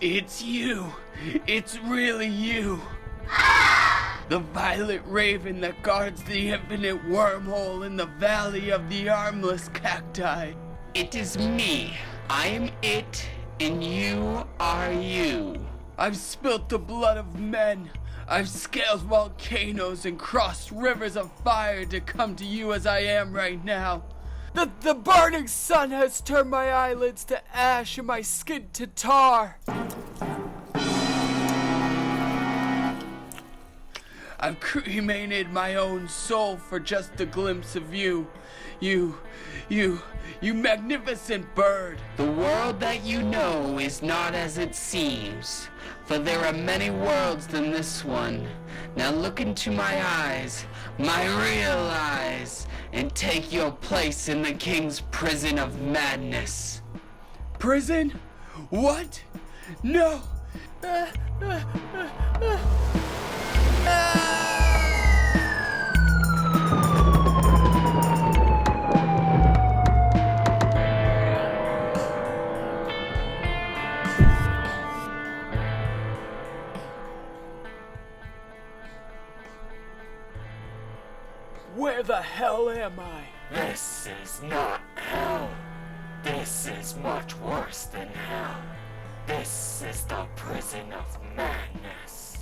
It's you. It's really you. The violet raven that guards the infinite wormhole in the valley of the Armless Cacti. It is me. I am it, and you are you. I've spilt the blood of men. I've scaled volcanoes and crossed rivers of fire to come to you as I am right now. The burning sun has turned my eyelids to ash and my skin to tar. I've cremated my own soul for just a glimpse of you. You magnificent bird. The world that you know is not as it seems, for there are many worlds than this one. Now look into my eyes, my real eyes, and take your place in the king's prison of madness. Prison? What? No! Where the hell am I? This is not hell. This is much worse than hell. This is the prison of madness.